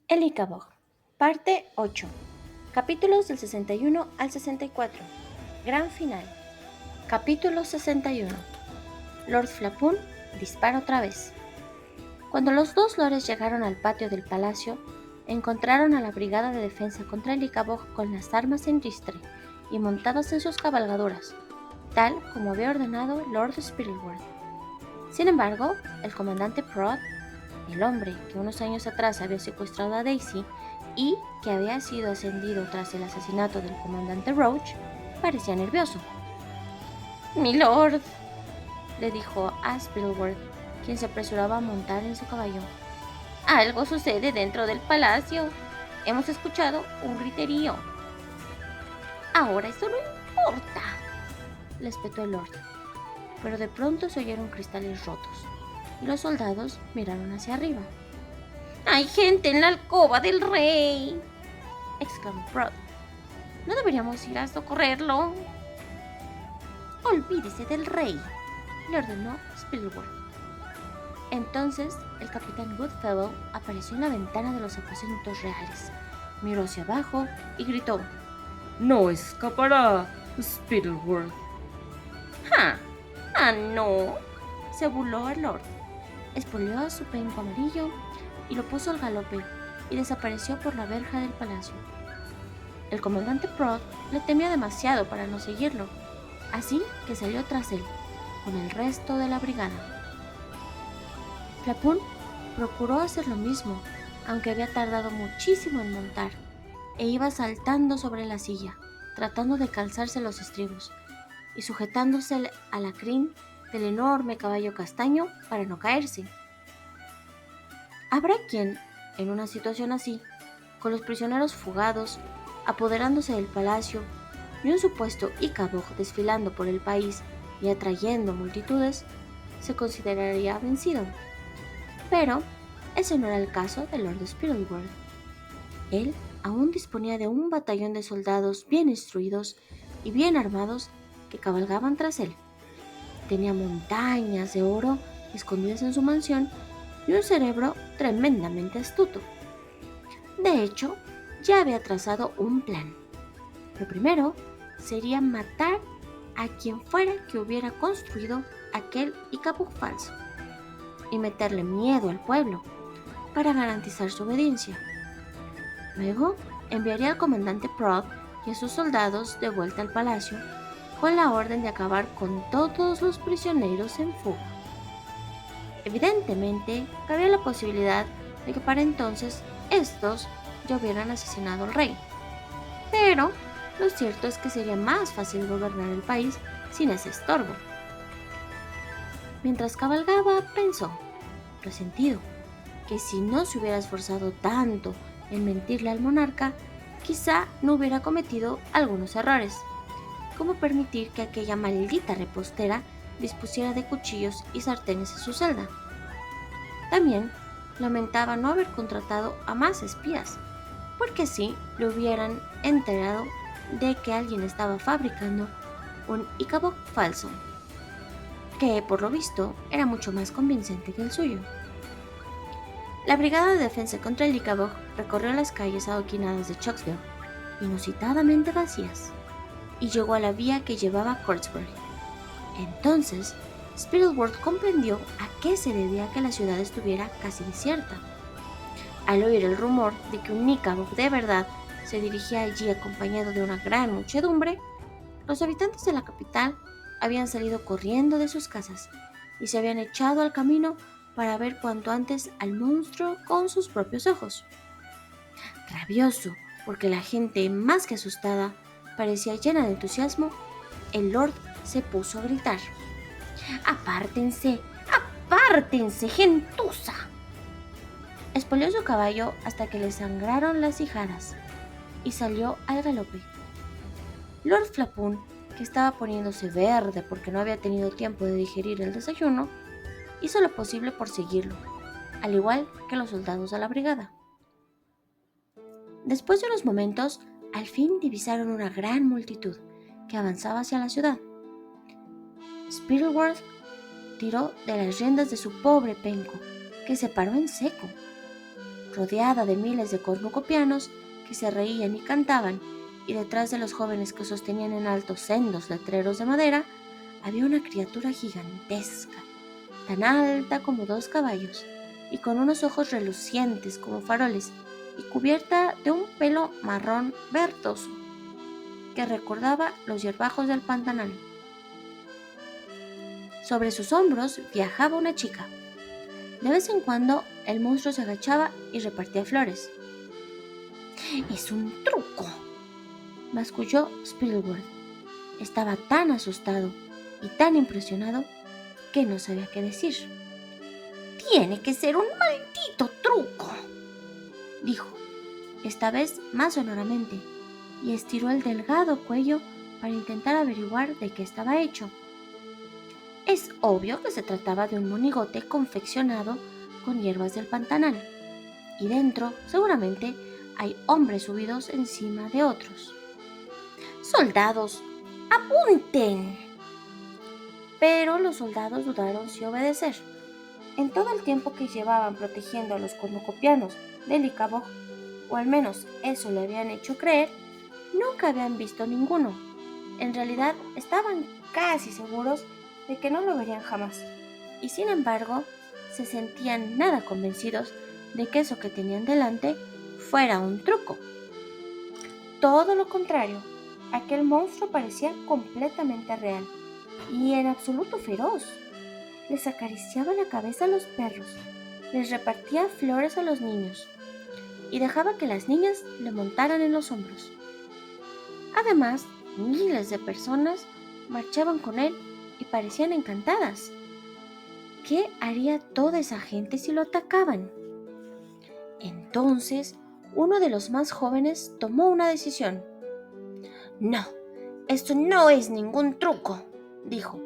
El Icabog, parte 8, capítulos del 61 al 64, gran final. Capítulo 61. Lord Flapoon dispara otra vez. Cuando los dos lores llegaron al patio del palacio, encontraron a la brigada de defensa contra el Icabog con las armas en ristre y montadas en sus cabalgaduras, tal como había ordenado Lord Spittleworth. Sin embargo, el comandante Prod, el hombre que unos años atrás había secuestrado a Daisy y que había sido ascendido tras el asesinato del comandante Roach, parecía nervioso. «Milord», le dijo a Spittleworth, quien se apresuraba a montar en su caballo. «Algo sucede dentro del palacio. Hemos escuchado un griterío». «Ahora eso no importa», le espetó el Lord. Pero de pronto se oyeron cristales rotos, y los soldados miraron hacia arriba. «¡Hay gente en la alcoba del rey!», exclamó Prod. «¿No deberíamos ir a socorrerlo?». «Olvídese del rey», le ordenó Spittleworth. Entonces el capitán Goodfellow apareció en la ventana de los aposentos reales, miró hacia abajo y gritó: «No escapará, Spittleworth». «¡Ja! ¡Ah, no!», se burló el Lord. Espoleó a su penco amarillo y lo puso al galope y desapareció por la verja del palacio. El comandante Prod le temía demasiado para no seguirlo, así que salió tras él, con el resto de la brigada. Flapoon procuró hacer lo mismo, aunque había tardado muchísimo en montar, e iba saltando sobre la silla, tratando de calzarse los estribos, y sujetándose a la crin del enorme caballo castaño para no caerse. Habrá quien, en una situación así, con los prisioneros fugados, apoderándose del palacio, y un supuesto Icabog desfilando por el país y atrayendo multitudes, se consideraría vencido. Pero ese no era el caso de Lord Spittleworth. Él aún disponía de un batallón de soldados bien instruidos y bien armados que cabalgaban tras él. Tenía montañas de oro escondidas en su mansión y un cerebro tremendamente astuto. De hecho, ya había trazado un plan. Lo primero sería matar a quien fuera que hubiera construido aquel Icabog falso y meterle miedo al pueblo para garantizar su obediencia. Luego enviaría al comandante Prod y a sus soldados de vuelta al palacio con la orden de acabar con todos los prisioneros en fuga. Evidentemente, cabía la posibilidad de que para entonces estos ya hubieran asesinado al rey. Pero lo cierto es que sería más fácil gobernar el país sin ese estorbo. Mientras cabalgaba, pensó, resentido, que si no se hubiera esforzado tanto en mentirle al monarca, quizá no hubiera cometido algunos errores, como permitir que aquella maldita repostera dispusiera de cuchillos y sartenes en su celda. También lamentaba no haber contratado a más espías, porque así le hubieran enterado de que alguien estaba fabricando un Icabog falso, que por lo visto era mucho más convincente que el suyo. La brigada de defensa contra el Icabog recorrió las calles adoquinadas de Chocksville, inusitadamente vacías, y llegó a la vía que llevaba a Courtsbury. Entonces, Spittleworth comprendió a qué se debía que la ciudad estuviera casi desierta. Al oír el rumor de que un Icabog de verdad se dirigía allí acompañado de una gran muchedumbre, los habitantes de la capital habían salido corriendo de sus casas y se habían echado al camino para ver cuanto antes al monstruo con sus propios ojos. Rabioso, porque la gente más que asustada parecía llena de entusiasmo, el Lord se puso a gritar: «¡Apártense! ¡Apártense, gentuza!». Espoleó su caballo hasta que le sangraron las ijadas y salió al galope. Lord Flapoon, que estaba poniéndose verde porque no había tenido tiempo de digerir el desayuno, hizo lo posible por seguirlo, al igual que los soldados de la brigada. Después de unos momentos, al fin divisaron una gran multitud que avanzaba hacia la ciudad. Spittleworth tiró de las riendas de su pobre penco, que se paró en seco. rodeada de miles de cornucopianos que se reían y cantaban, y detrás de los jóvenes que sostenían en alto sendos letreros de madera, había una criatura gigantesca, tan alta como 2 caballos, y con unos ojos relucientes como faroles, y cubierta de un pelo marrón verdoso, que recordaba los hierbajos del Pantanal. Sobre sus hombros viajaba una chica. De vez en cuando el monstruo se agachaba y repartía flores. «Es un truco», masculló Spielberg. Estaba tan asustado y tan impresionado que no sabía qué decir. «Tiene que ser un maldito truco», dijo, esta vez más sonoramente, y estiró el delgado cuello para intentar averiguar de qué estaba hecho. Es obvio que se trataba de un monigote confeccionado con hierbas del Pantanal, y dentro, seguramente, hay hombres subidos encima de otros. «¡Soldados, apunten!». Pero los soldados dudaron si obedecer. En todo el tiempo que llevaban protegiendo a los cornucopianos del Icabod, o al menos eso le habían hecho creer, nunca habían visto ninguno. En realidad estaban casi seguros de que no lo verían jamás, y sin embargo se sentían nada convencidos de que eso que tenían delante fuera un truco. Todo lo contrario, aquel monstruo parecía completamente real y en absoluto feroz. Les acariciaba la cabeza a los perros, les repartía flores a los niños y dejaba que las niñas le montaran en los hombros. Además, miles de personas marchaban con él y parecían encantadas. ¿Qué haría toda esa gente si lo atacaban? Entonces, uno de los más jóvenes tomó una decisión. «No, esto no es ningún truco», dijo.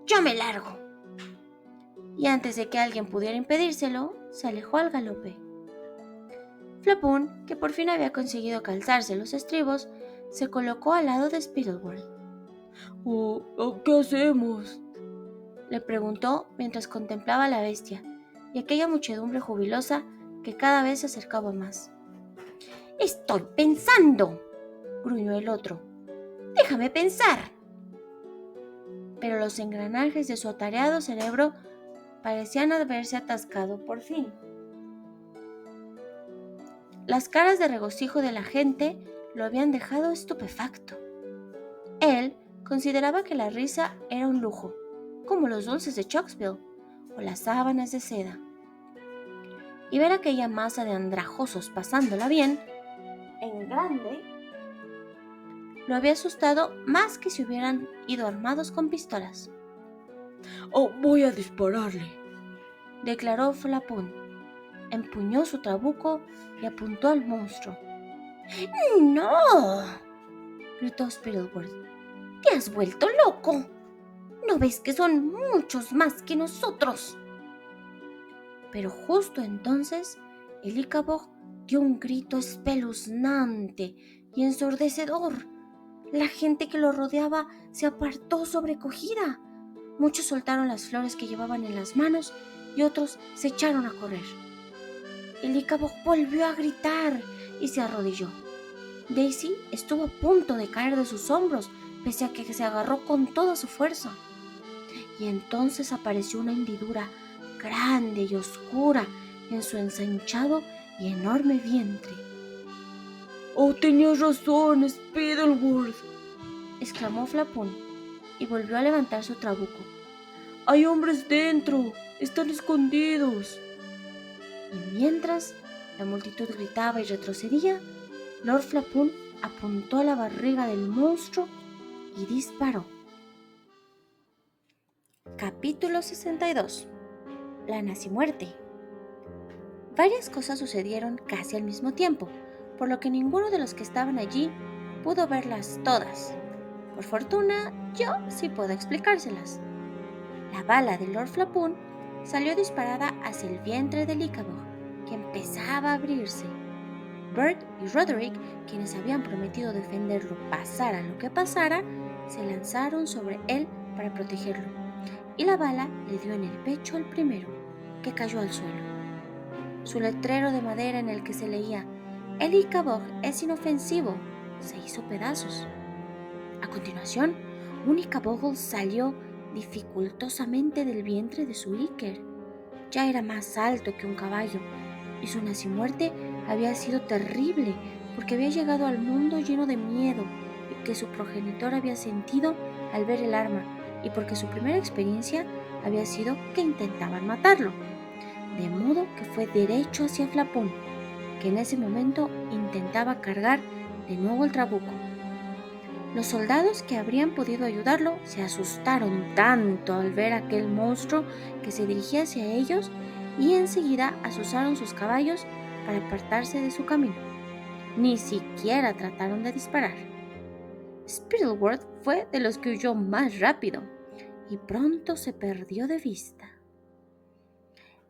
«Yo me largo». Y antes de que alguien pudiera impedírselo, se alejó al galope. Flapoon, que por fin había conseguido calzarse los estribos, se colocó al lado de Spittleworth. ¿Qué hacemos?», le preguntó mientras contemplaba a la bestia y aquella muchedumbre jubilosa que cada vez se acercaba más. «Estoy pensando», gruñó el otro. «Déjame pensar». Pero los engranajes de su atareado cerebro parecían haberse atascado por fin. Las caras de regocijo de la gente lo habían dejado estupefacto. Él consideraba que la risa era un lujo, como los dulces de Chocksville o las sábanas de seda. Y ver aquella masa de andrajosos pasándola bien, en grande, lo había asustado más que si hubieran ido armados con pistolas. «Voy a dispararle», declaró Flapoon. Empuñó su trabuco y apuntó al monstruo. «¡No!», gritó Spittleworth. «¡Te has vuelto loco! ¿No ves que son muchos más que nosotros?». Pero justo entonces el Icabod dio un grito espeluznante y ensordecedor. La gente que lo rodeaba se apartó sobrecogida. Muchos soltaron las flores que llevaban en las manos y otros se echaron a correr. El Icabod volvió a gritar y se arrodilló. Daisy estuvo a punto de caer de sus hombros, pese a que se agarró con toda su fuerza. Y entonces apareció una hendidura grande y oscura en su ensanchado y enorme vientre. «Tenías razón, Spittleworth», exclamó Flapoon y volvió a levantar su trabuco. «Hay hombres dentro, están escondidos». Y mientras la multitud gritaba y retrocedía, Lord Flapoon apuntó a la barriga del monstruo y disparó. Capítulo 62. Planas y muerte. Varias cosas sucedieron casi al mismo tiempo, por lo que ninguno de los que estaban allí pudo verlas todas. Por fortuna, yo sí puedo explicárselas. La bala de Lord Flapoon salió disparada hacia el vientre del Icabod, que empezaba a abrirse. Bert y Roderick, quienes habían prometido defenderlo pasara lo que pasara, se lanzaron sobre él para protegerlo, y la bala le dio en el pecho al primero, que cayó al suelo. Su letrero de madera en el que se leía "El Icabog es inofensivo" se hizo pedazos. A continuación, un Icaboggle salió dificultosamente del vientre de su Iker. Ya era más alto que un caballo, y su nacimuerte había sido terrible porque había llegado al mundo lleno de miedo que su progenitor había sentido al ver el arma, y porque su primera experiencia había sido que intentaban matarlo. De modo que fue derecho hacia Flapón, que en ese momento intentaba cargar de nuevo el trabuco. Los soldados que habrían podido ayudarlo se asustaron tanto al ver aquel monstruo que se dirigía hacia ellos, y enseguida asusaron sus caballos para apartarse de su camino. Ni siquiera trataron de disparar. Spittleworth fue de los que huyó más rápido y pronto se perdió de vista.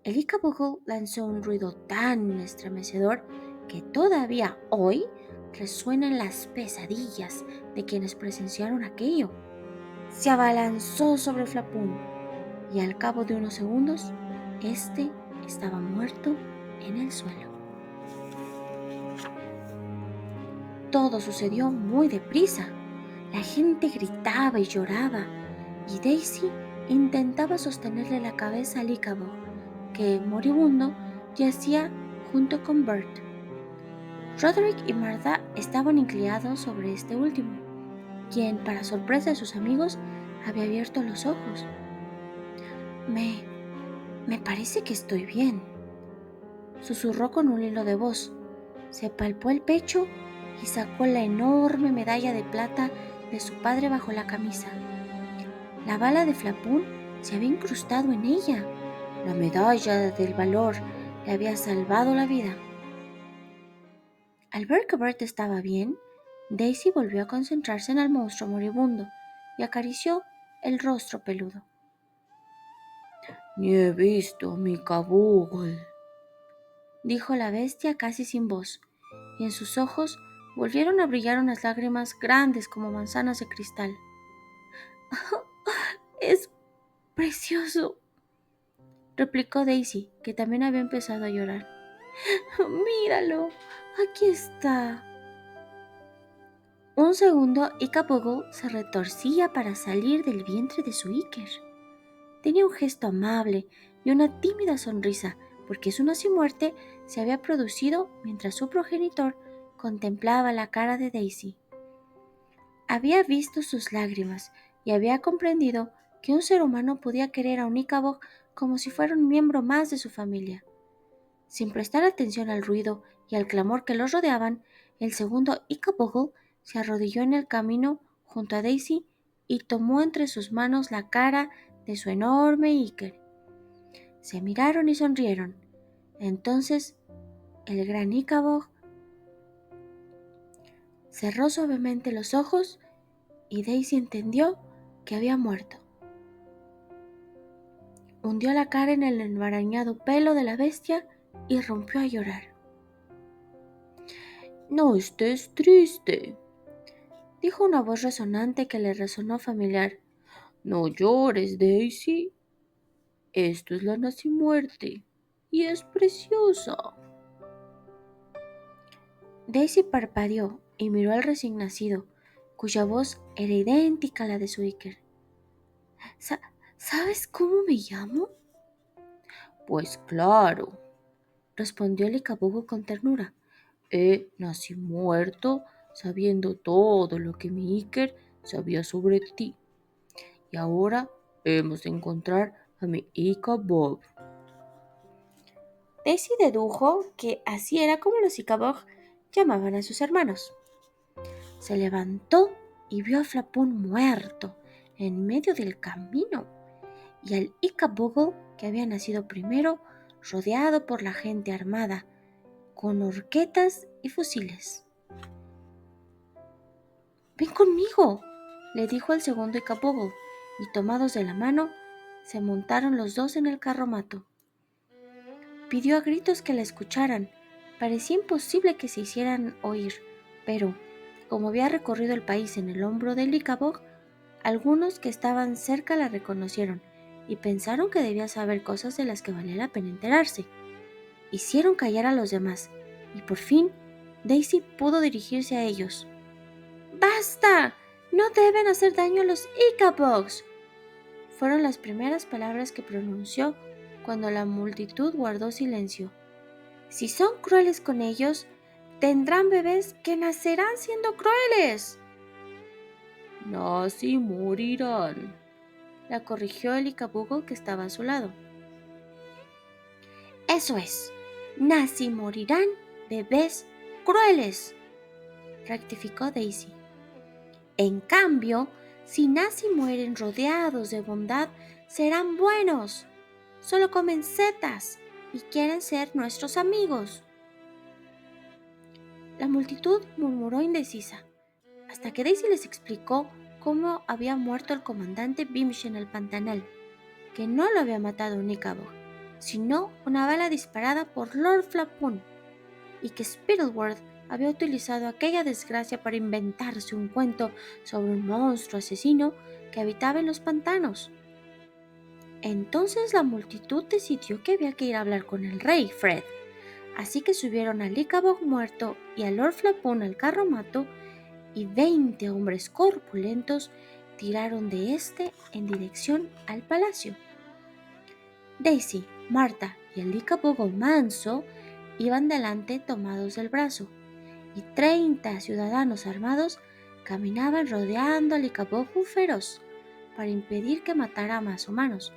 El Icaboggle lanzó un ruido tan estremecedor que todavía hoy resuena en las pesadillas de quienes presenciaron aquello. Se abalanzó sobre Flapún y al cabo de unos segundos, este estaba muerto en el suelo. Todo sucedió muy deprisa. La gente gritaba y lloraba, y Daisy intentaba sostenerle la cabeza al Icabog, que, moribundo, yacía junto con Bert. Roderick y Martha estaban inclinados sobre este último, quien, para sorpresa de sus amigos, había abierto los ojos. Me parece que estoy bien, susurró con un hilo de voz. Se palpó el pecho y sacó la enorme medalla de plata de su padre bajo la camisa. La bala de Flapún se había incrustado en ella. La medalla del valor le había salvado la vida. Al ver que Bert estaba bien, Daisy volvió a concentrarse en el monstruo moribundo y acarició el rostro peludo. Ni he visto a mi Icaboggle, dijo la bestia casi sin voz, y en sus ojos volvieron a brillar unas lágrimas grandes como manzanas de cristal. «Es precioso», replicó Daisy, que también había empezado a llorar. «Míralo, aquí está». Un segundo, Icaboggle se retorcía para salir del vientre de su Iker. Tenía un gesto amable y una tímida sonrisa, porque su nacimiento se había producido mientras su progenitor contemplaba la cara de Daisy. Había visto sus lágrimas y había comprendido que un ser humano podía querer a un Icabog como si fuera un miembro más de su familia. Sin prestar atención al ruido y al clamor que los rodeaban, el segundo Icaboggle se arrodilló en el camino junto a Daisy y tomó entre sus manos la cara de su enorme Iker. Se miraron y sonrieron. Entonces el gran Icabog cerró suavemente los ojos y Daisy entendió que había muerto. Hundió la cara en el enmarañado pelo de la bestia y rompió a llorar. no estés triste, dijo una voz resonante que le resonó familiar. no llores, Daisy. Esto es la nacimuerte y es preciosa. Daisy parpadeó y miró al recién nacido, cuya voz era idéntica a la de su Iker. ¿Sabes cómo me llamo? Pues claro, respondió el Icaboggle con ternura. nací muerto sabiendo todo lo que mi Iker sabía sobre ti. Y ahora hemos de encontrar a mi Icabog. Daisy dedujo que así era como los Icabog llamaban a sus hermanos. Se levantó y vio a Flapún muerto en medio del camino, y al Icaboggle que había nacido primero, rodeado por la gente armada, con horquetas y fusiles. «Ven conmigo», le dijo el segundo Icaboggle, y tomados de la mano, se montaron los dos en el carromato. Pidió a gritos que la escucharan. Parecía imposible que se hicieran oír, pero, como había recorrido el país en el hombro del Icabog, algunos que estaban cerca la reconocieron y pensaron que debía saber cosas de las que valía la pena enterarse. hicieron callar a los demás, y por fin Daisy pudo dirigirse a ellos. ¡Basta! ¡No deben hacer daño a los Ikaboks! Fueron las primeras palabras que pronunció cuando la multitud guardó silencio. Si son crueles con ellos, tendrán bebés que nacerán siendo crueles. Nací morirán, la corrigió el Ikabugo que estaba a su lado. Eso es, nací morirán bebés crueles, rectificó Daisy. En cambio, si nací mueren rodeados de bondad, serán buenos. Solo comen setas y quieren ser nuestros amigos. La multitud murmuró indecisa, hasta que Daisy les explicó cómo había muerto el comandante Bimsh en el pantanal, que no lo había matado un Ikabog, sino una bala disparada por Lord Flapoon, y que Spittleworth había utilizado aquella desgracia para inventarse un cuento sobre un monstruo asesino que habitaba en los pantanos. Entonces la multitud decidió que había que ir a hablar con el rey Fred, así que subieron al Ikabog muerto y a Lord Flapoon al carromato, y 20 hombres corpulentos tiraron de este en dirección al palacio. Daisy, Marta y el Ikabogo manso iban delante tomados del brazo, y 30 ciudadanos armados caminaban rodeando al Ikabogo feroz para impedir que matara a más humanos,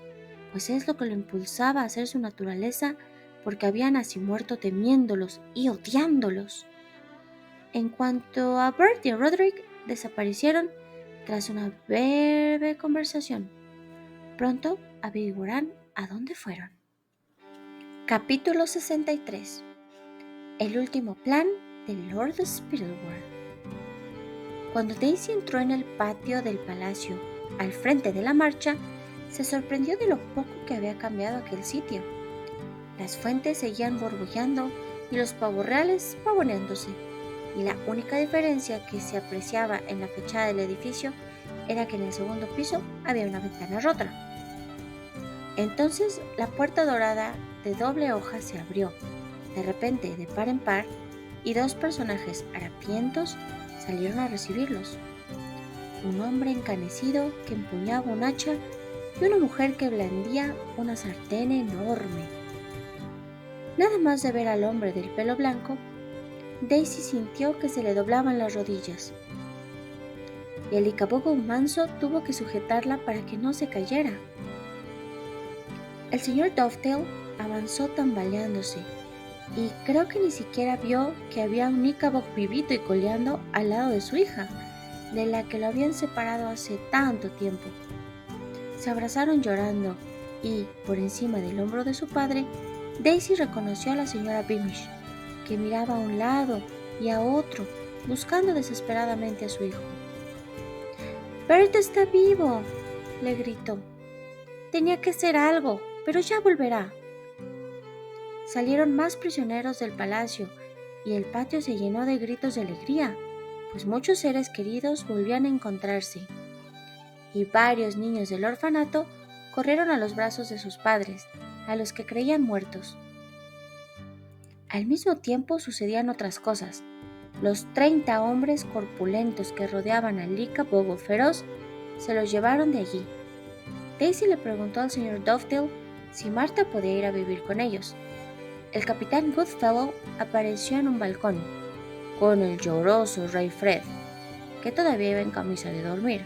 pues es lo que lo impulsaba a hacer su naturaleza, porque habían así muerto temiéndolos y odiándolos. En cuanto a Bert y Roderick, desaparecieron tras una breve conversación. Pronto averiguarán a dónde fueron. Capítulo 63. El último plan de Lord Spittleworth. Cuando Daisy entró en el patio del palacio, al frente de la marcha, se sorprendió de lo poco que había cambiado aquel sitio. Las fuentes seguían borbollando y los pavos reales pavoneándose, y la única diferencia que se apreciaba en la fachada del edificio era que en el segundo piso había una ventana rota. Entonces la puerta dorada de doble hoja se abrió, de repente de par en par, y 2 personajes harapientos salieron a recibirlos. Un hombre encanecido que empuñaba un hacha y una mujer que blandía una sartén enorme. Nada más de ver al hombre del pelo blanco, Daisy sintió que se le doblaban las rodillas, y el Ikabogo manso tuvo que sujetarla para que no se cayera. El señor Dovetail avanzó tambaleándose, y creo que ni siquiera vio que había un Ikabog vivito y coleando al lado de su hija, de la que lo habían separado hace tanto tiempo. Se abrazaron llorando, y, por encima del hombro de su padre, Daisy reconoció a la señora Beamish, que miraba a un lado y a otro, buscando desesperadamente a su hijo. «Bert está vivo», le gritó. «Tenía que hacer algo, pero ya volverá». Salieron más prisioneros del palacio, y el patio se llenó de gritos de alegría, pues muchos seres queridos volvían a encontrarse, y varios niños del orfanato corrieron a los brazos de sus padres, a los que creían muertos. Al mismo tiempo sucedían otras cosas. Los 30 hombres corpulentos que rodeaban al Ikabogo feroz se los llevaron de allí. Daisy le preguntó al señor Dovetail si Marta podía ir a vivir con ellos. El capitán Goodfellow apareció en un balcón, con el lloroso rey Fred, que todavía iba en camisa de dormir,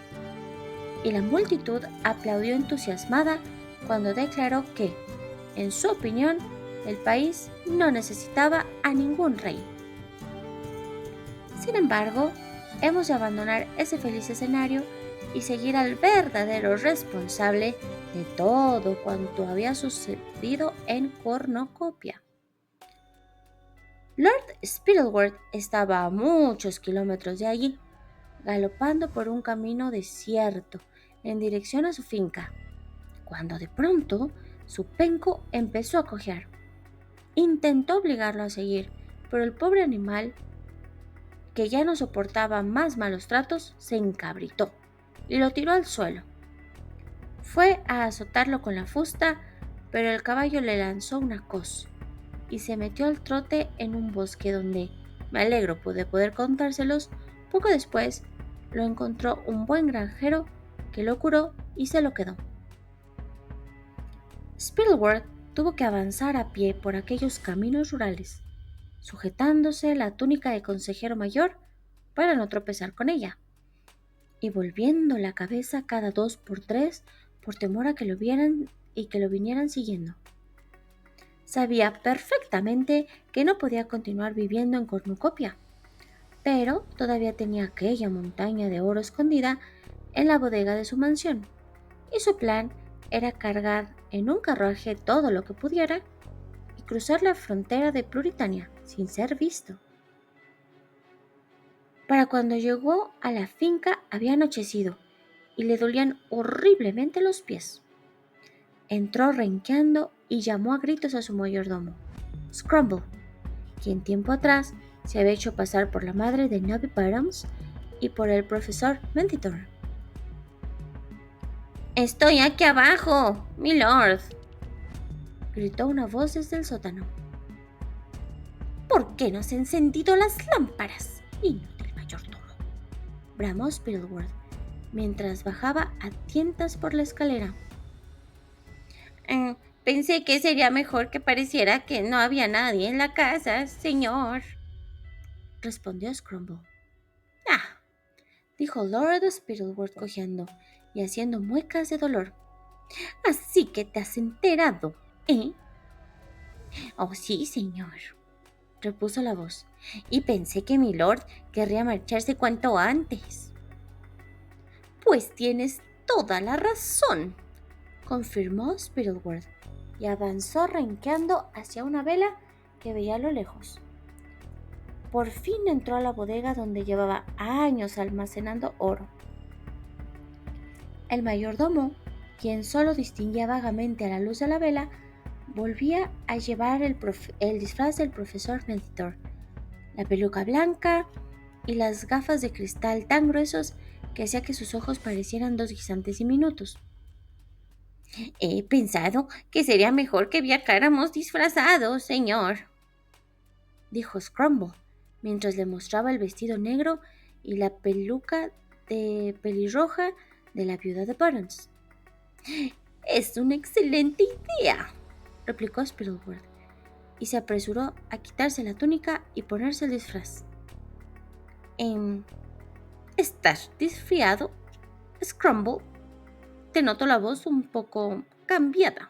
y la multitud aplaudió entusiasmada cuando declaró que, en su opinión, el país no necesitaba a ningún rey. Sin embargo, hemos de abandonar ese feliz escenario y seguir al verdadero responsable de todo cuanto había sucedido en Cornucopia. Lord Spittleworth estaba a muchos kilómetros de allí, galopando por un camino desierto en dirección a su finca, cuando de pronto su penco empezó a cojear. Intentó obligarlo a seguir, pero el pobre animal, que ya no soportaba más malos tratos, se encabritó y lo tiró al suelo. Fue a azotarlo con la fusta, pero el caballo le lanzó una coz, y se metió al trote en un bosque donde, me alegro de poder contárselos, poco después lo encontró un buen granjero que lo curó y se lo quedó. Spielworth tuvo que avanzar a pie por aquellos caminos rurales, sujetándose la túnica de consejero mayor para no tropezar con ella, y volviendo la cabeza cada 2 por 3 por temor a que lo vieran y que lo vinieran siguiendo. Sabía perfectamente que no podía continuar viviendo en cornucopia, pero todavía tenía aquella montaña de oro escondida en la bodega de su mansión, y su plan era cargar en un carruaje todo lo que pudiera y cruzar la frontera de Pluritania sin ser visto. Para cuando llegó a la finca había anochecido y le dolían horriblemente los pies. Entró renqueando y llamó a gritos a su mayordomo, Scrumble, quien tiempo atrás se había hecho pasar por la madre de Nobby Bottoms y por el profesor Mentitor. «Estoy aquí abajo, mi lord», gritó una voz desde el sótano. «¿Por qué no has encendido las lámparas, inútil mayordomo?», bramó Spielworth mientras bajaba a tientas por la escalera. «Pensé que sería mejor que pareciera que no había nadie en la casa, señor», respondió Scrumble. «Ah», dijo Lord Spielworth cojeando y haciendo muecas de dolor. «Así que te has enterado, ¿eh?». «Oh, sí, señor», repuso la voz, «y pensé que mi lord querría marcharse cuanto antes». «Pues tienes toda la razón», confirmó Spielworth, y avanzó renqueando hacia una vela que veía a lo lejos. Por fin entró a la bodega donde llevaba años almacenando oro. El mayordomo, quien solo distinguía vagamente a la luz de la vela, volvía a llevar el disfraz del profesor Mentitor, la peluca blanca y las gafas de cristal tan gruesos que hacía que sus ojos parecieran 2 guisantes diminutos. «He pensado que sería mejor que viajáramos disfrazados, señor», dijo Scrumble, mientras le mostraba el vestido negro y la peluca de pelirroja de la viuda de Bottoms. «Es una excelente idea», replicó Spielworth, y se apresuró a quitarse la túnica y ponerse el disfraz. «¿Estás resfriado, Scrumble? Te noto la voz un poco cambiada».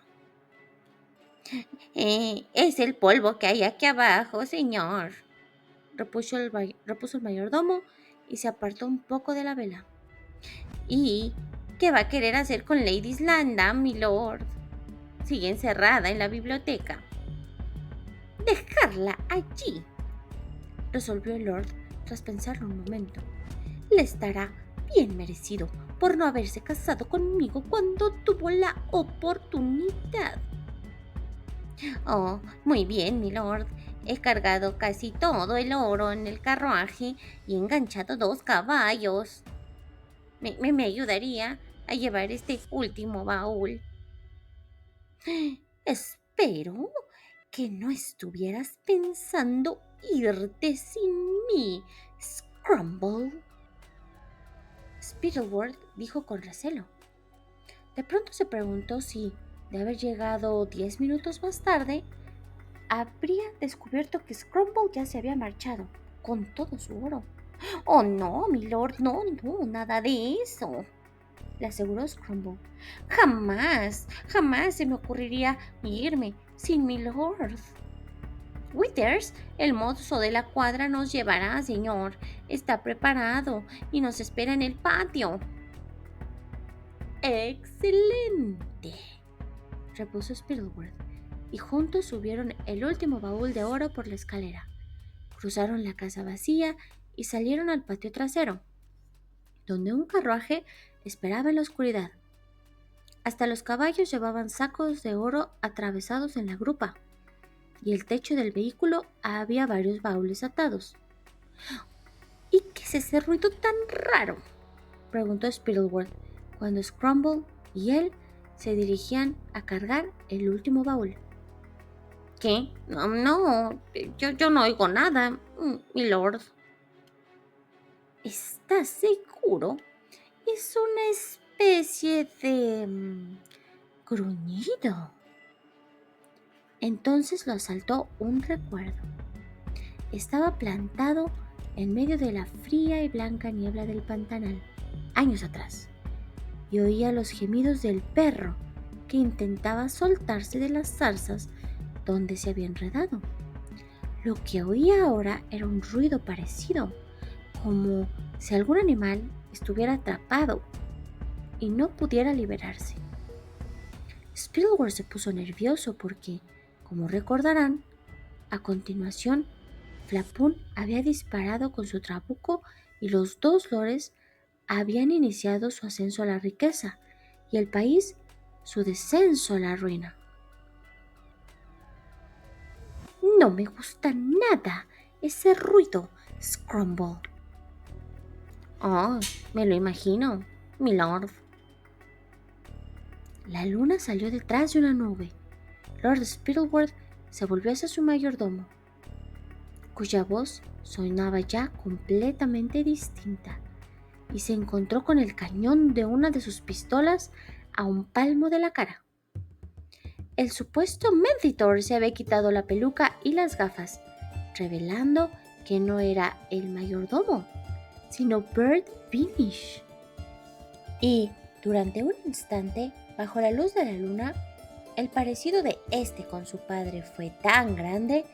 «Es el polvo que hay aquí abajo, señor», repuso el mayordomo y se apartó un poco de la vela. «¿Y qué va a querer hacer con Lady Slanda, mi lord? Sigue encerrada en la biblioteca». «Dejarla allí», resolvió el lord tras pensarlo un momento. «Le estará bien merecido por no haberse casado conmigo cuando tuvo la oportunidad». «Oh, muy bien, mi lord. He cargado casi todo el oro en el carruaje y he enganchado 2 caballos. ¿Me ayudaría a llevar este último baúl?» «Espero que no estuvieras pensando irte sin mí, Scrumble», Spielworth dijo con recelo. De pronto se preguntó si, de haber llegado 10 minutos más tarde, habría descubierto que Scrumble ya se había marchado con todo su oro. «Oh, no, mi lord, no, nada de eso», le aseguró Scrumble. «Jamás se me ocurriría irme sin mi lord. Withers, el mozo de la cuadra, nos llevará, señor. Está preparado y nos espera en el patio». «Excelente», repuso Spielworth, y juntos subieron el último baúl de oro por la escalera. Cruzaron la casa vacía y salieron al patio trasero, donde un carruaje esperaba en la oscuridad. Hasta los caballos llevaban sacos de oro atravesados en la grupa, y el techo del vehículo había varios baúles atados. «¿Y qué es ese ruido tan raro?», preguntó Spielworth cuando Scrumble y él se dirigían a cargar el último baúl. ¿Qué? No, no, yo no oigo nada, milord. ¿Estás seguro? Es una especie de gruñido. Entonces lo asaltó un recuerdo. Estaba plantado en medio de la fría y blanca niebla del pantanal, años atrás, y oía los gemidos del perro que intentaba soltarse de las zarzas donde se había enredado. Lo que oía ahora era un ruido parecido, como si algún animal estuviera atrapado y no pudiera liberarse. Spielberg se puso nervioso porque, como recordarán, a continuación, Flapoon había disparado con su trabuco y los dos lores habían iniciado su ascenso a la riqueza y el país su descenso a la ruina. No me gusta nada ese ruido, Scrumble. Oh, me lo imagino, milord. La luna salió detrás de una nube. Lord Spittleworth se volvió hacia su mayordomo, cuya voz sonaba ya completamente distinta, y se encontró con el cañón de una de sus pistolas a un palmo de la cara. El supuesto Mentitor se había quitado la peluca y las gafas, revelando que no era el mayordomo, sino Bert Beamish. Y, durante un instante, bajo la luz de la luna, el parecido de este con su padre fue tan grande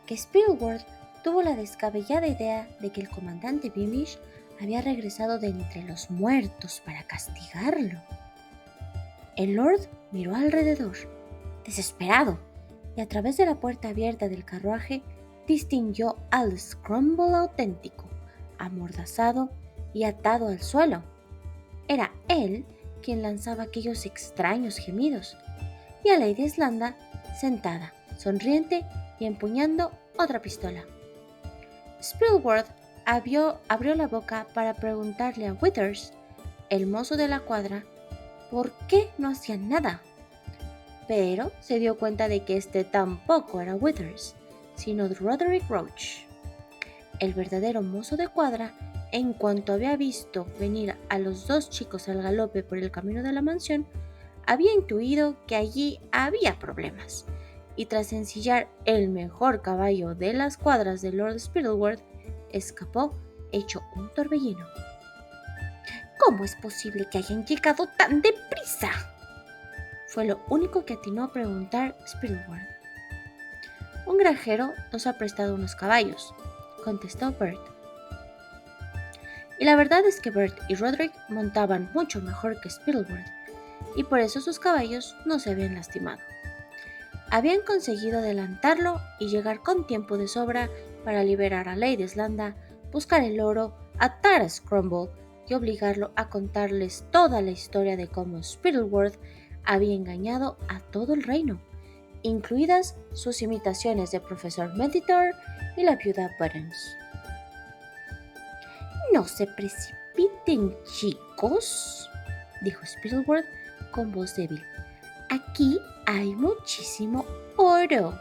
que Spielberg tuvo la descabellada idea de que el comandante Beamish había regresado de entre los muertos para castigarlo. El Lord miró alrededor, desesperado, y a través de la puerta abierta del carruaje distinguió al Scrumble auténtico, amordazado y atado al suelo. Era él quien lanzaba aquellos extraños gemidos, y a Lady Slanda sentada, sonriente y empuñando otra pistola. Spielberg abrió la boca para preguntarle a Withers, el mozo de la cuadra, por qué no hacían nada, pero se dio cuenta de que este tampoco era Withers, sino Roderick Roach, el verdadero mozo de cuadra. En cuanto había visto venir a los dos chicos al galope por el camino de la mansión, había intuido que allí había problemas, y tras ensillar el mejor caballo de las cuadras de Lord Spittleworth, escapó hecho un torbellino. ¿Cómo es posible que hayan llegado tan deprisa?, fue lo único que atinó a preguntar Spittleworth. Un granjero nos ha prestado unos caballos, contestó Bert. Y la verdad es que Bert y Roderick montaban mucho mejor que Spittleworth, y por eso sus caballos no se habían lastimado. Habían conseguido adelantarlo y llegar con tiempo de sobra para liberar a Lady Slanda, buscar el oro, atar a Scrumble y obligarlo a contarles toda la historia de cómo Spittleworth había engañado a todo el reino, incluidas sus imitaciones de Profesor Mentitor y la viuda Buttons. No se precipiten, chicos, dijo Spittleworth con voz débil. Aquí hay muchísimo oro.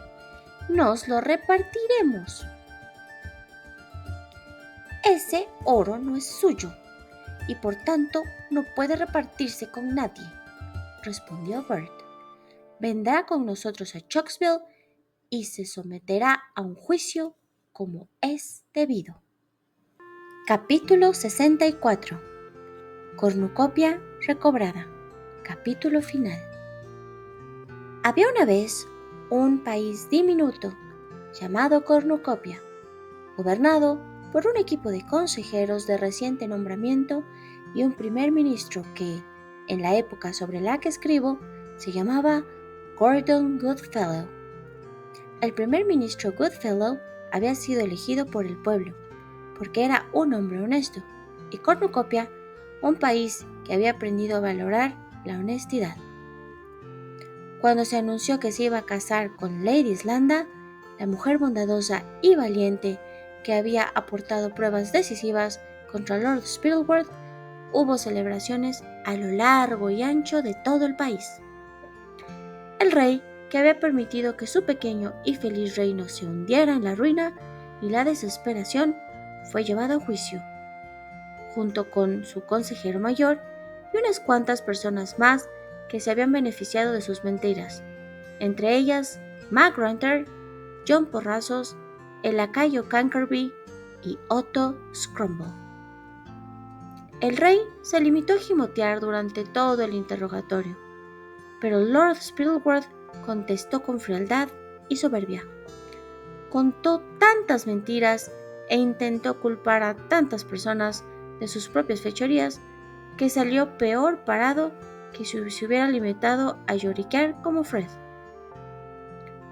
Nos lo repartiremos. Ese oro no es suyo y por tanto no puede repartirse con nadie, respondió Bert. Vendrá con nosotros a Chocksville y se someterá a un juicio como es debido. Capítulo 64. Cornucopia recobrada. Capítulo final. Había una vez un país diminuto llamado Cornucopia, gobernado por un equipo de consejeros de reciente nombramiento y un primer ministro que, en la época sobre la que escribo, se llamaba Gordon Goodfellow. El primer ministro Goodfellow había sido elegido por el pueblo, porque era un hombre honesto, y Cornucopia, un país que había aprendido a valorar la honestidad. Cuando se anunció que se iba a casar con Lady Slanda, la mujer bondadosa y valiente que había aportado pruebas decisivas contra Lord Spittleworth, hubo celebraciones a lo largo y ancho de todo el país. El rey que había permitido que su pequeño y feliz reino se hundiera en la ruina y la desesperación, fue llevado a juicio, junto con su consejero mayor y unas cuantas personas más que se habían beneficiado de sus mentiras, entre ellas Mac Grunter, John Porrazos, el lacayo Cankerby y Otto Scrumble. El rey se limitó a gimotear durante todo el interrogatorio, pero Lord Spittleworth contestó con frialdad y soberbia. Contó tantas mentiras e intentó culpar a tantas personas de sus propias fechorías que salió peor parado que si se hubiera limitado a lloriquear como Fred.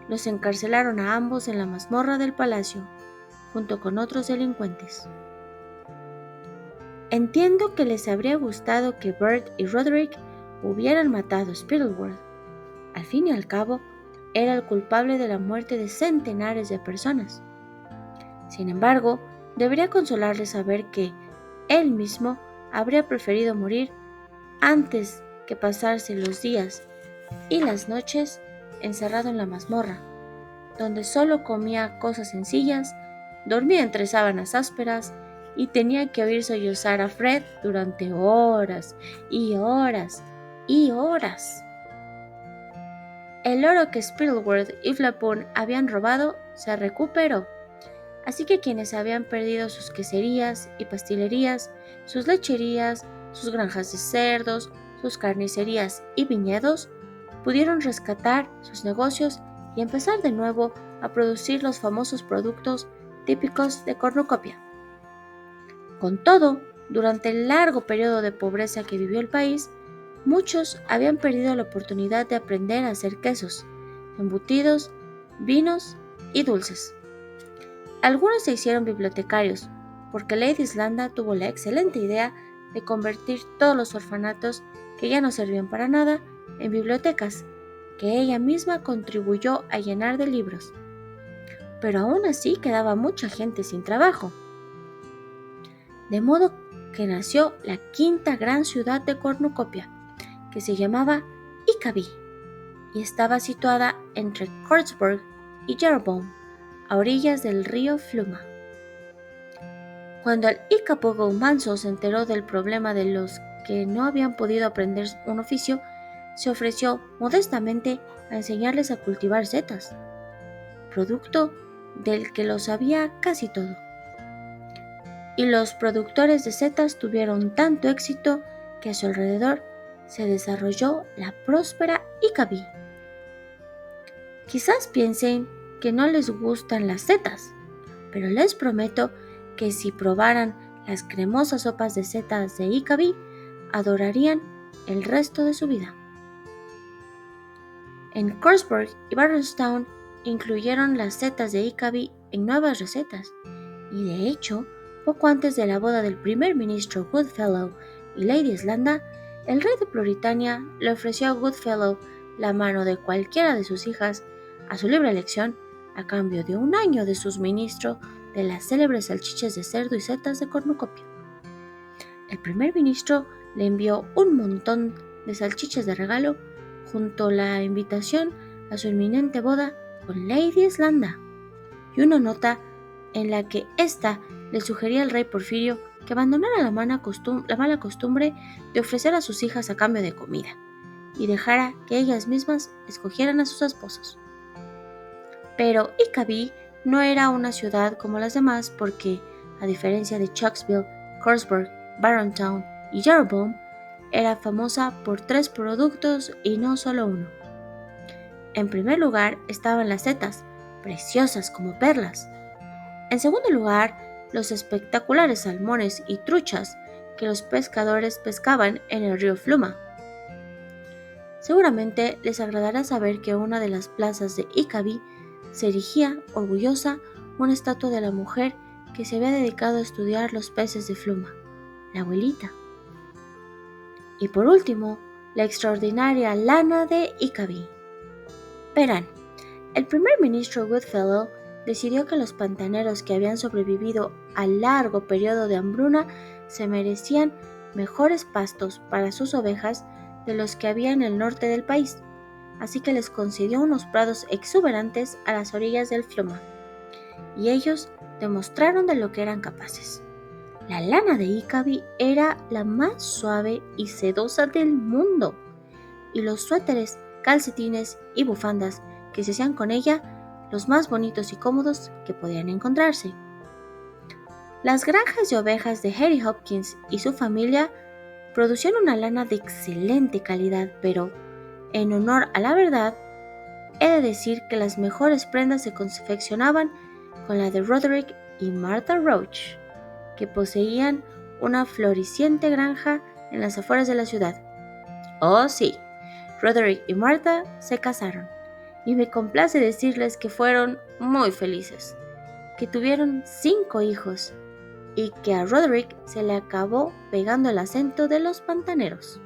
Los encarcelaron a ambos en la mazmorra del palacio, junto con otros delincuentes. Entiendo que les habría gustado que Bert y Roderick hubieran matado a Spittleworth. Al fin y al cabo, era el culpable de la muerte de centenares de personas. Sin embargo, debería consolarles saber que él mismo habría preferido morir antes que pasarse los días y las noches encerrado en la mazmorra, donde solo comía cosas sencillas, dormía entre sábanas ásperas y tenía que oír sollozar a Fred durante horas y horas y horas. El oro que Spittleworth y Flapoon habían robado se recuperó, así que quienes habían perdido sus queserías y pastelerías, sus lecherías, sus granjas de cerdos, sus carnicerías y viñedos, pudieron rescatar sus negocios y empezar de nuevo a producir los famosos productos típicos de cornucopia. Con todo, durante el largo periodo de pobreza que vivió el país, muchos habían perdido la oportunidad de aprender a hacer quesos, embutidos, vinos y dulces. Algunos se hicieron bibliotecarios, porque Lady Islanda tuvo la excelente idea de convertir todos los orfanatos que ya no servían para nada en bibliotecas, que ella misma contribuyó a llenar de libros. Pero aún así quedaba mucha gente sin trabajo. De modo que nació la quinta gran ciudad de cornucopia, que se llamaba Icabee, y estaba situada entre Cortsburg y Jeroboam, a orillas del río Fluma. Cuando el Icapogo Manso se enteró del problema de los que no habían podido aprender un oficio, se ofreció modestamente a enseñarles a cultivar setas, producto del que lo sabía casi todo. Y los productores de setas tuvieron tanto éxito que a su alrededor se desarrolló la próspera Icabee. Quizás piensen que no les gustan las setas, pero les prometo que si probaran las cremosas sopas de setas de Icabee, adorarían el resto de su vida. En Cortsburg y Barronstown incluyeron las setas de Icabee en nuevas recetas, y de hecho, poco antes de la boda del primer ministro Goodfellow y Lady Islanda, el rey de Floritania le ofreció a Goodfellow la mano de cualquiera de sus hijas a su libre elección a cambio de un año de suministro de las célebres salchichas de cerdo y setas de cornucopia. El primer ministro le envió un montón de salchichas de regalo junto a la invitación a su inminente boda con Lady Islanda y una nota en la que ésta le sugería al rey Porfirio que abandonara la mala costumbre de ofrecer a sus hijas a cambio de comida y dejara que ellas mismas escogieran a sus esposos. Pero Icabee no era una ciudad como las demás porque, a diferencia de Chucksville, Cortsburg, Barronstown y Jeroboam, era famosa por 3 productos y no solo uno. En primer lugar estaban las setas, preciosas como perlas. En segundo lugar, los espectaculares salmones y truchas que los pescadores pescaban en el río Fluma. Seguramente les agradará saber que en una de las plazas de Icabee se erigía, orgullosa, una estatua de la mujer que se había dedicado a estudiar los peces de Fluma, la abuelita. Y por último, la extraordinaria lana de Icabee. Verán, el primer ministro Goodfellow decidió que los pantaneros que habían sobrevivido al largo periodo de hambruna se merecían mejores pastos para sus ovejas de los que había en el norte del país, así que les concedió unos prados exuberantes a las orillas del Fluma, y ellos demostraron de lo que eran capaces. La lana de Ikabi era la más suave y sedosa del mundo, y los suéteres, calcetines y bufandas que se hacían con ella, los más bonitos y cómodos que podían encontrarse. Las granjas de ovejas de Harry Hopkins y su familia producían una lana de excelente calidad, pero, en honor a la verdad, he de decir que las mejores prendas se confeccionaban con la de Roderick y Martha Roach, que poseían una floreciente granja en las afueras de la ciudad. Oh sí, Roderick y Martha se casaron, y me complace decirles que fueron muy felices, que tuvieron 5 hijos, y que a Roderick se le acabó pegando el acento de los pantaneros.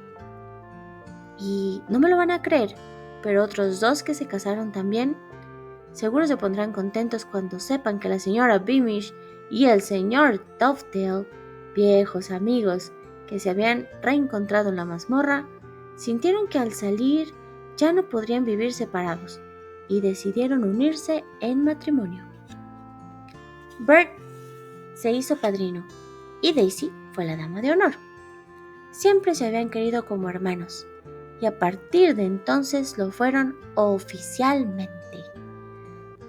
Y no me lo van a creer, pero otros 2 que se casaron también, seguro se pondrán contentos cuando sepan que la señora Beamish y el señor Dovetail, viejos amigos que se habían reencontrado en la mazmorra, sintieron que al salir ya no podrían vivir separados y decidieron unirse en matrimonio. Bert se hizo padrino y Daisy fue la dama de honor. Siempre se habían querido como hermanos y a partir de entonces lo fueron oficialmente.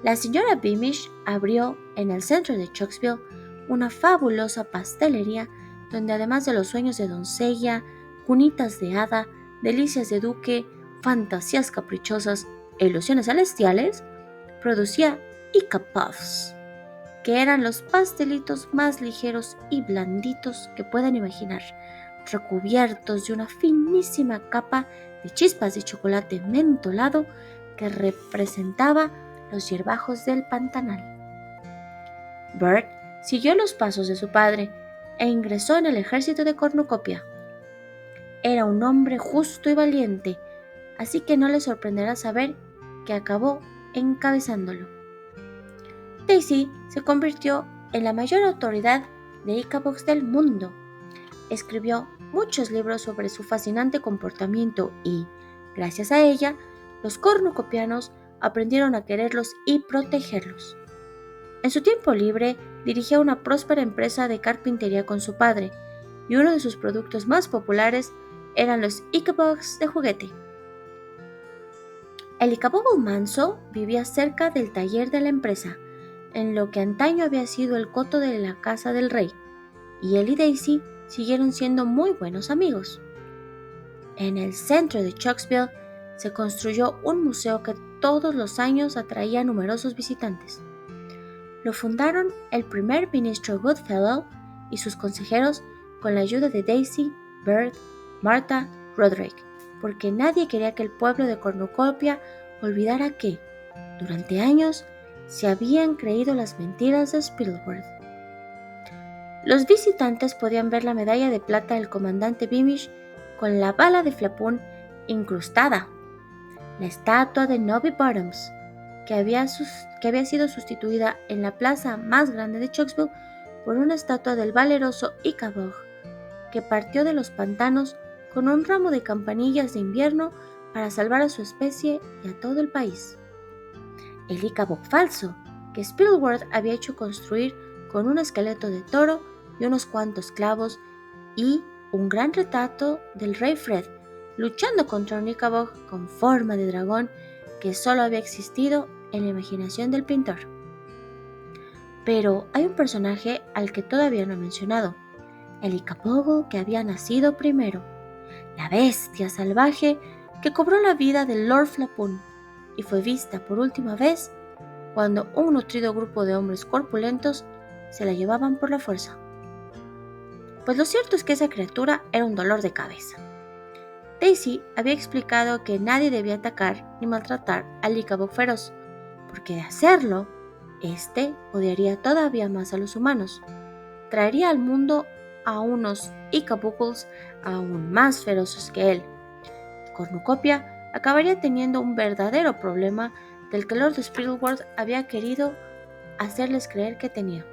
La señora Beamish abrió en el centro de Chucksville una fabulosa pastelería donde además de los sueños de doncella, cunitas de hada, delicias de duque, fantasías caprichosas e ilusiones celestiales, producía Ica Puffs, que eran los pastelitos más ligeros y blanditos que puedan imaginar, recubiertos de una finísima capa de chispas de chocolate mentolado que representaba los hierbajos del pantanal. Bert siguió los pasos de su padre e ingresó en el ejército de cornucopia. Era un hombre justo y valiente, así que no le sorprenderá saber que acabó encabezándolo. Daisy se convirtió en la mayor autoridad de Icabox del mundo. Escribió muchos libros sobre su fascinante comportamiento y, gracias a ella, los cornucopianos aprendieron a quererlos y protegerlos. En su tiempo libre, dirigía una próspera empresa de carpintería con su padre, y uno de sus productos más populares eran los Icabox de juguete. El Icabobo manso vivía cerca del taller de la empresa, en lo que antaño había sido el coto de la casa del rey, y él y Daisy siguieron siendo muy buenos amigos. En el centro de Chucksville se construyó un museo que todos los años atraía a numerosos visitantes. Lo fundaron el primer ministro Goodfellow y sus consejeros con la ayuda de Daisy, Bert, Martha, Roderick, porque nadie quería que el pueblo de Cornucopia olvidara que, durante años, se habían creído las mentiras de Spittleworth. Los visitantes podían ver la medalla de plata del comandante Beamish con la bala de Flapún incrustada, la estatua de Nobby Bottoms, que había sido sustituida en la plaza más grande de Chucksville por una estatua del valeroso Ichabod, que partió de los pantanos con un ramo de campanillas de invierno para salvar a su especie y a todo el país. El Ichabod falso, que Spittleworth había hecho construir con un esqueleto de toro y unos cuantos clavos, y un gran retrato del rey Fred luchando contra un Ichabod con forma de dragón que solo había existido en la imaginación del pintor. Pero hay un personaje al que todavía no he mencionado, el Icabogo que había nacido primero, la bestia salvaje que cobró la vida de Lord Flapún y fue vista por última vez cuando un nutrido grupo de hombres corpulentos se la llevaban por la fuerza. Pues lo cierto es que esa criatura era un dolor de cabeza. Daisy había explicado que nadie debía atacar ni maltratar al Ichabod feroz, porque de hacerlo, este odiaría todavía más a los humanos. Traería al mundo a unos Icabuggles aún más feroces que él. Cornucopia acabaría teniendo un verdadero problema del que Lord Spittleworth había querido hacerles creer que tenía.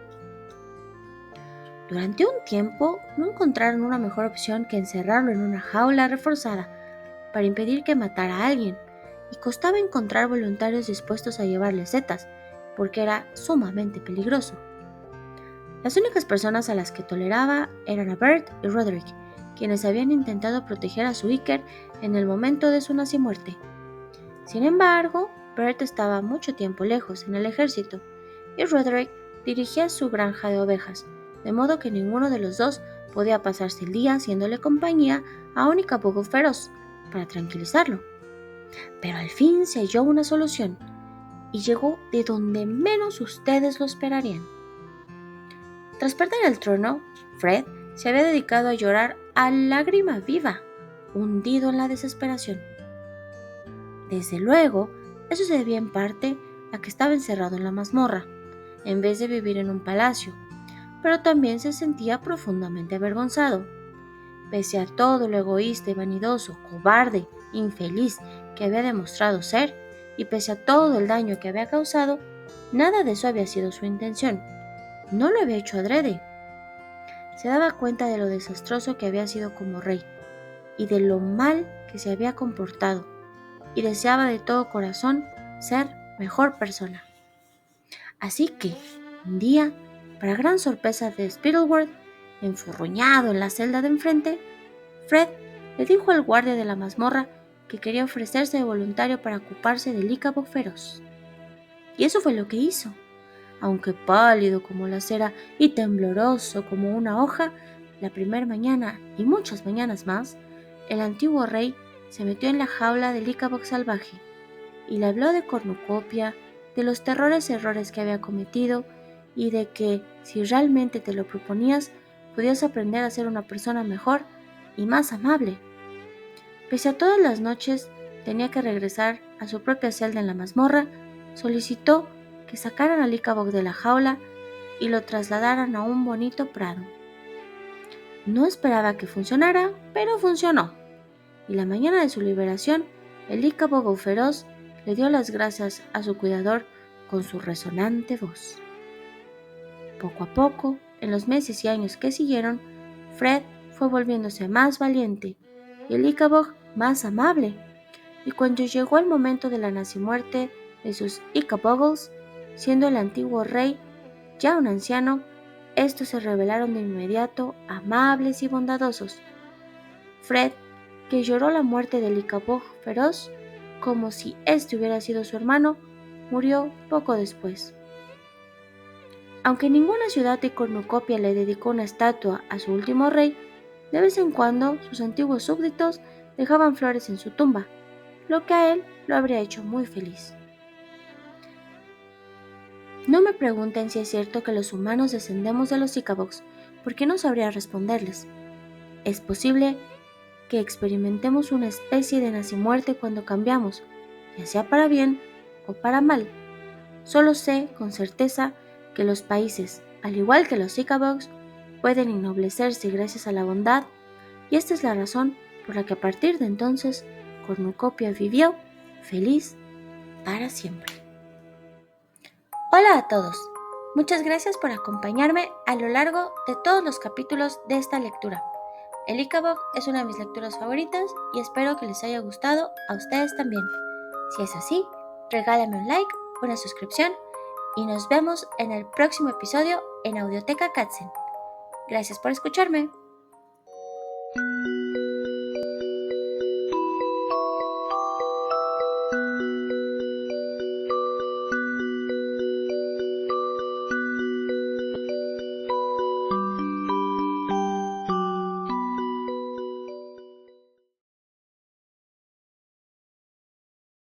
Durante un tiempo no encontraron una mejor opción que encerrarlo en una jaula reforzada para impedir que matara a alguien, y costaba encontrar voluntarios dispuestos a llevarle setas, porque era sumamente peligroso. Las únicas personas a las que toleraba eran a Bert y Roderick, quienes habían intentado proteger a su Iker en el momento de su nacimuerte. Sin embargo, Bert estaba mucho tiempo lejos en el ejército y Roderick dirigía su granja de ovejas, de modo que ninguno de los dos podía pasarse el día haciéndole compañía a un Icabogo feroz para tranquilizarlo. Pero al fin se halló una solución y llegó de donde menos ustedes lo esperarían. Tras perder el trono, Fred se había dedicado a llorar a lágrima viva, hundido en la desesperación. Desde luego, eso se debía en parte a que estaba encerrado en la mazmorra, en vez de vivir en un palacio, pero también se sentía profundamente avergonzado. Pese a todo lo egoísta y vanidoso, cobarde, infeliz que había demostrado ser, y pese a todo el daño que había causado, nada de eso había sido su intención. No lo había hecho adrede. Se daba cuenta de lo desastroso que había sido como rey, y de lo mal que se había comportado, y deseaba de todo corazón ser mejor persona. Así que, un día, para gran sorpresa de Spittleworth, enfurruñado en la celda de enfrente, Fred le dijo al guardia de la mazmorra que quería ofrecerse de voluntario para ocuparse del Icaboc feroz. Y eso fue lo que hizo. Aunque pálido como la cera y tembloroso como una hoja, la primera mañana y muchas mañanas más, el antiguo rey se metió en la jaula del Icaboc salvaje y le habló de cornucopia, de los errores que había cometido y de que, si realmente te lo proponías, podías aprender a ser una persona mejor y más amable. Pese a todas las noches tenía que regresar a su propia celda en la mazmorra, solicitó que sacaran al Icaboc de la jaula y lo trasladaran a un bonito prado. No esperaba que funcionara, pero funcionó. Y la mañana de su liberación, el Icaboc feroz le dio las gracias a su cuidador con su resonante voz. Poco a poco, en los meses y años que siguieron, Fred fue volviéndose más valiente y el Icaboc más amable. Y cuando llegó el momento de la nacimuerte de sus Icabogles, siendo el antiguo rey ya un anciano, estos se revelaron de inmediato amables y bondadosos. Fred, que lloró la muerte del Icaboc feroz como si este hubiera sido su hermano, murió poco después. Aunque ninguna ciudad de cornucopia le dedicó una estatua a su último rey, de vez en cuando sus antiguos súbditos dejaban flores en su tumba, lo que a él lo habría hecho muy feliz. No me pregunten si es cierto que los humanos descendemos de los Icabocs, porque no sabría responderles. Es posible que experimentemos una especie de nacimuerte cuando cambiamos, ya sea para bien o para mal. Solo sé con certeza que los países, al igual que los Icabocs, pueden ennoblecerse gracias a la bondad, y esta es la razón por la que a partir de entonces Cornucopia vivió feliz para siempre. Hola a todos, muchas gracias por acompañarme a lo largo de todos los capítulos de esta lectura. El Icaboc es una de mis lecturas favoritas y espero que les haya gustado a ustedes también. Si es así, regálame un like, una suscripción y nos vemos en el próximo episodio en Audioteca Katzen. Gracias por escucharme.